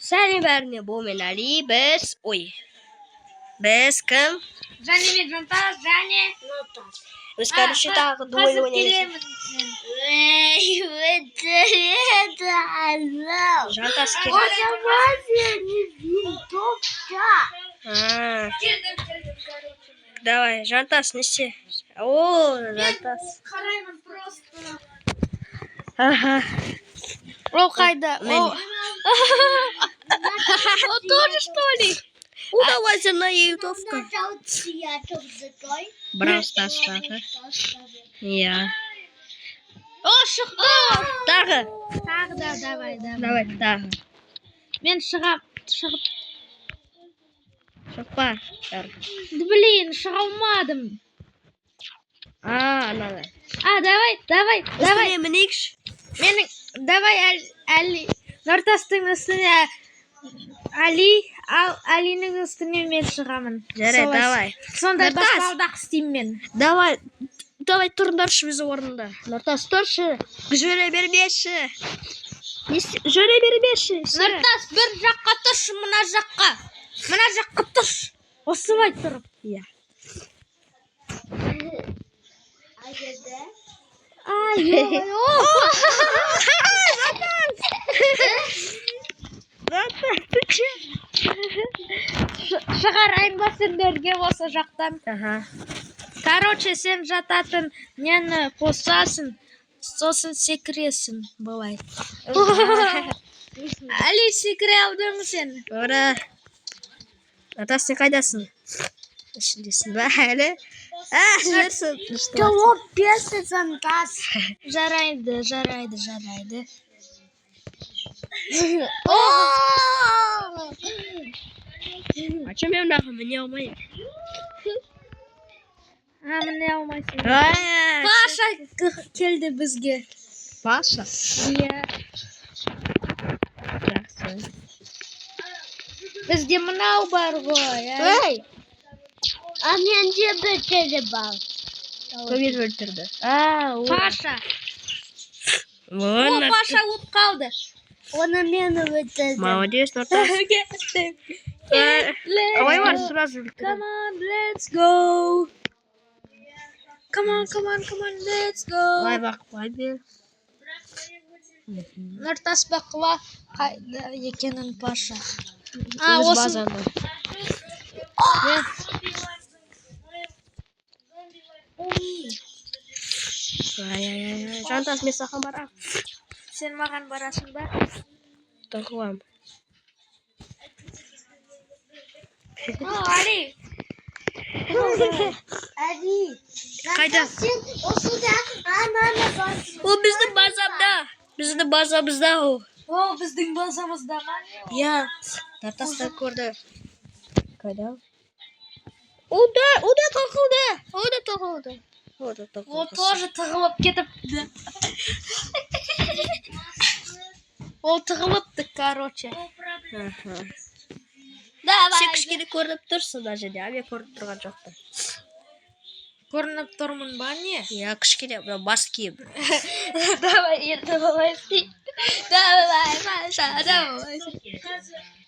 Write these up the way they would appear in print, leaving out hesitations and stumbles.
Сәлем бәріне, бұл мен Әли, біз... Біз кім? Және мен Жантас, және Нотас. Біз көріші тағы дуэл ойнаймыз. Жантас Давай, Жантас, несе? О, Жантас. Қараймын просто. Ага. Ол қайда? Ол тоже, что ли? Давай за на ютубка. Брау Стас тағы. Иә. О, шықты! Тағы. Тағы да, давай. Давай, тағы. Мен шығып. Шықпа. Блин, шыға алмадым. Анада. Давай. Үстіне мінейікші. Менің, давай, Әли. Нұртастың үстіне Әли, ал Әлінің үстіне мен шығамын. Жарай, давай. Сондай баспалдақ істеймін мен. Давай тұрындаршы біз орнында. Нұртас тұршы. Жүре бермеші. Нұртас, бір жаққа тұршы, мына жаққа тұрш. Осылай тұрып. Иә. Шығарайын ба сендерге осы жақтан. Короче, сен жататын нені қосасың, сосын секіресің, бывай. Әли, секіре алдың сен? Ора. Нұртас, сен қайдасың? Ішіндесің ба әлі? Жүрсің. Жауап берсін, Жантас. Жарайды. Ача мен нағы міне алмайым. Міне алмайсың. Паша келді бізге. Паша? Иә. Бізде мынау бар ғой. Менде бітірі бар. Көмет өлтірді. Паша. О, Паша өп қалды. Оны мен өлтірдім. Молодец, Нұртас. Давай бар, сразу өлтірді. Come on, let's go. Come on, let's go. Давай бақпай бер. Нұртас бақыла қайда екенін Паша. Өз базанда. Жантас, мен сақан барам. Сен маған барасың ба? Тұғылам. Әли. Қайда? О, біздің базамда. Біздің базамызда о. О, біздің базамызда ма? Иә. Нұртасты көрді. Қайда? Ода тұғылды. О, тоже тығылып кетіпті. Ол тығылыпты, короче. Сен кішкене көрініп тұрсың да және, мен көрініп тұрған жоқты. Көрініп тұрмын ба не? Иә, кішкене бас киім. Давай, енді олай істей. Давай,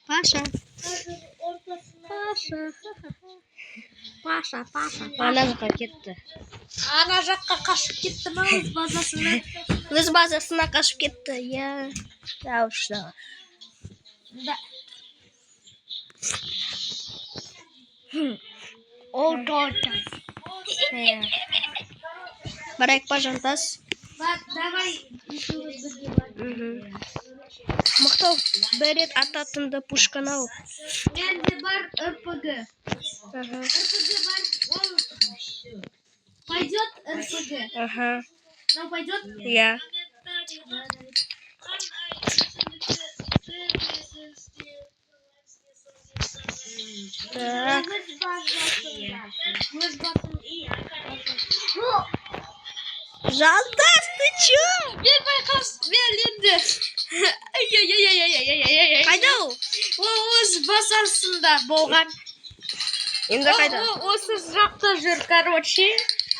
Паша. Ана жаққа кетті. Ана жаққа қашып кетті ма өз базасына? Өз базасына қашып кетті, иә. Дауышта. Ол торта. Барайық па, Жантас? Давай. Мықтау, бір рет ататынды пушканы ал. Менде бар РПГ. РПГ бар. Пойдет РПГ? Ну, пойдет? Иә. Жантас, ты чё? Мен байқап, мен енді. Қайда ол? Өз базасында болған. Енді қайда? Осы жақта жүр, короче.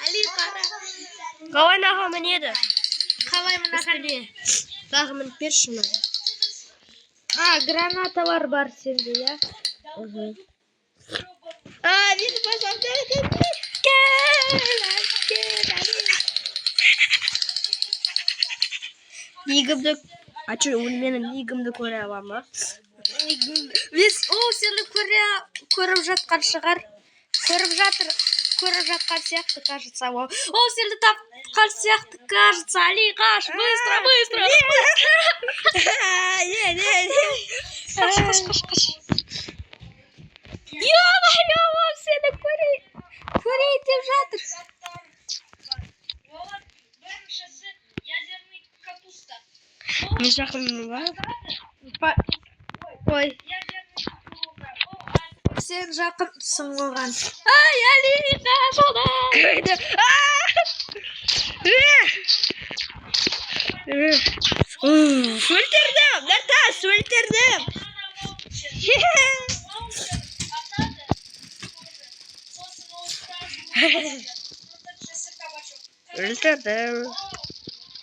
Әли қара. Қалай наға мінеді? Қалай мына қане? Тағы мініп берші мұны. гранаталар бар сенде, я? Менің базамда Нигімді... А че, менің нигімді көре ала ма? Ол сені көріп жатқан шығар. Көріп жатқан сияқты, кажется. Ол сені тапқан сияқты, кажется. Али, қаш, быстро. Қаш. Ё-моё, ол сені көрейін деп жатыр. Не жақын ба? Ой. Сен жақынсың оған. Ай, Али, қаш одан. Қайда? Өлтірдім, Нартас, өлтірдім. Өлтірдім.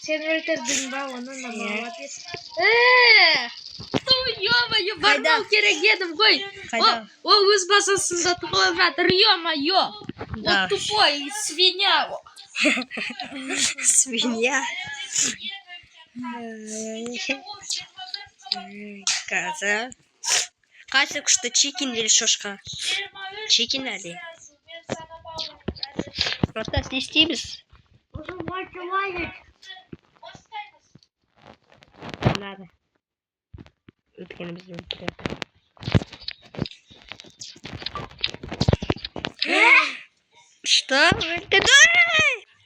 Сен өлтірдің ба оны, молодец. Ё-моё, бармау керек едім ғой. Қайда? Ол өз базасында тұғылып жатыр, ё-моё. Да. Ол тупой, свинья. Свинья. Қаза. Қайсы күшті, чекин или шошқа? Чекин әлі. Нартас, не істейміз? Надо. Өткені бізді өлтіреді. Что? Өлтірді?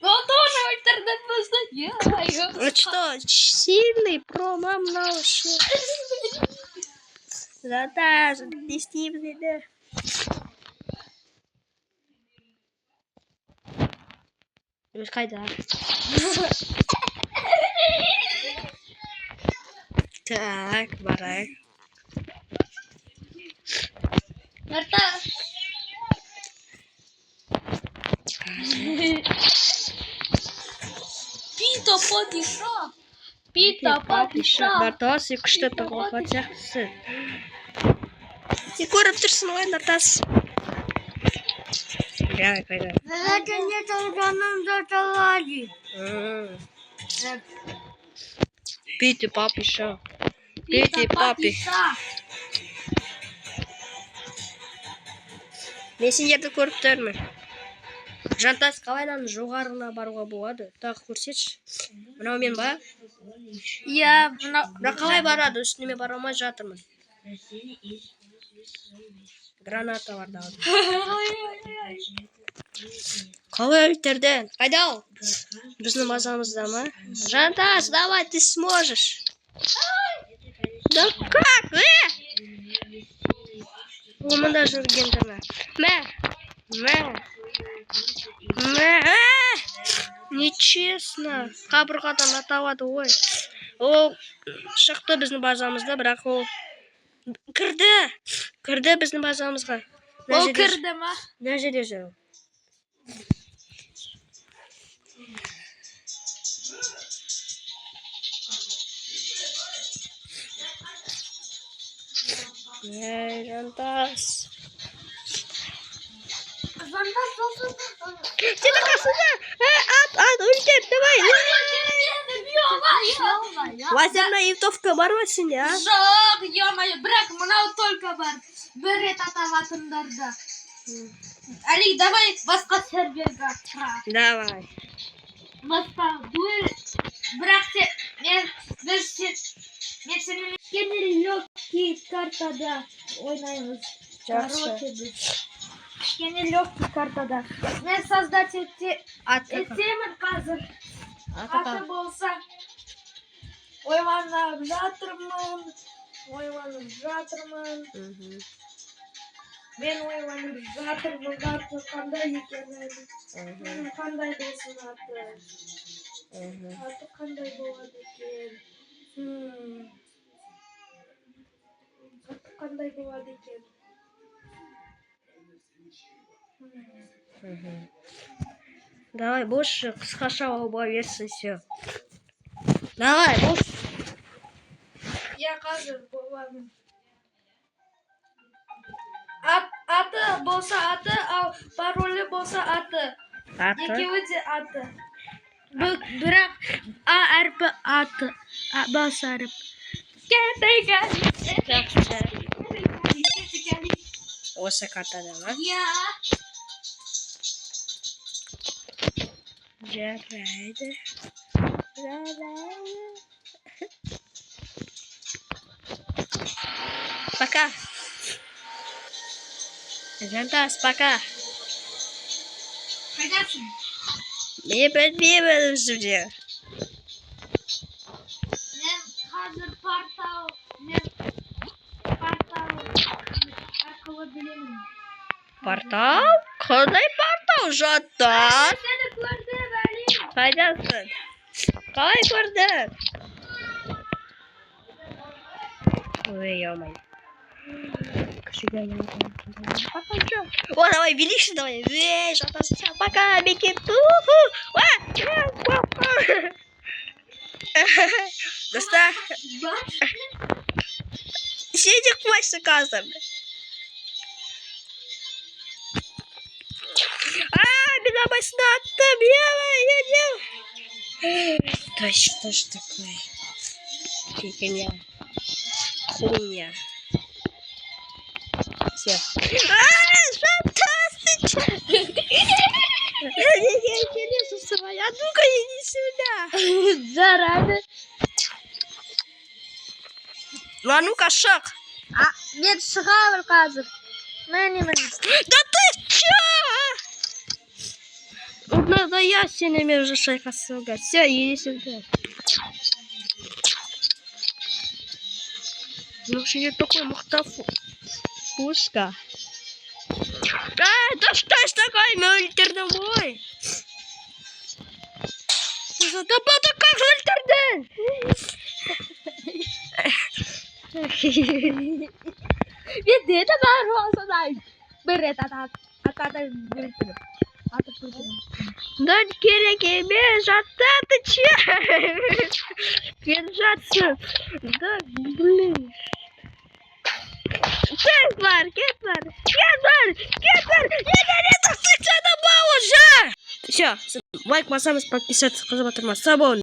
Он тоже өлтірді бізді, ё-моё. Что? Сильный промам на вообще. Нартас, не істейміз еді. Өз қайда? Так, барайық. Нартас. Пита папиша. Нартас, күшті тұғылға тияқтысы. Көріп тұрсың ғой, Нартас. Қайда? Это не жаным зашалады. Пити папиша. Пити папи. Мен сендерді көріп тұрмын. Жантас, қалайдан жоғарына баруға болады? Тағы көрсетші. Мынау мен ба? Я, Бірақ қалай барады? Үстіне бара алмай жатырмын. Граната бар дағы. Қалай өлтірдің? Қайда ол? Біздің базамызда ма? Жантас, давай, ты сможешь. Да как? Ол мұнда жүргендіні. Нечестно. Қабырғадан аталады ой. Ол шықты біздің базамызда, бірақ ол кірді біздің базамызға. ол кірді ма? Мына жерде жүр. Жантас. Сені қасында. Ат, өлтер, давай. Лазерная винтовка бар ма сенде, а? Жоқ, ё-моё, бірақ мынау только бар. Бір рет аталатындарда. Али, давай басқа серверге тұрайық. Давай. Басқа дуэль. Бірақ мен сенің кішкене легкий картада ойнаймыз. Кішкене легкий картада. Мен создать етемін қазір. Аты болса ойланып жатырмын. Мен ойланып жатырмын, аты қандай екенін. Қандай болсын аты. Аты қандай болады екен. Аты қандай болады екен. Давай, больше қысқаша оба версия все. Давай, больше. Я қазір Аты болса аты, ал паролі болса аты. Екеуі де аты. Бірақ А әрпі аты. Бас әріп. Осы картада ма? Я. Жарайды. Пока. Жантас, пока. Қайдасың? Мен білмеймін уже. Мен қазір портал арқылы білемін. Портал? Қандай портал? Жантас? Сені көрдім, әлем. Қайдасың? Қалай көрдің? Ой, ё-моё. О, давай, велишь, давай. Жантас, пока, Бекету. Достар. Сидик мойся казом. Меня басна там, я. Да что ж такое? Фигня. Хуйня. Все. Фантастично! Я интересно своя. Ну-ка, иди сюда. Зарады. Ну, а ну-ка, шаг. Мен шығамын қазір. Міне. Да ты чё? Надо я сенемен уже шайқасуға. Все, иди сюда. Ну, вообще не такой мухтафу. Пушка. Да что ж такое, өлтір домой? Да бата как же өлтірдің? Мен деді бар осындай. Бір рет атады өлтіріп. Да керек емес, жата, ты че? Кен жатсың. Да, блин. Кет бар. Все, лайк басамыз, подписаться, қызы батырмас. Сау болыңыз.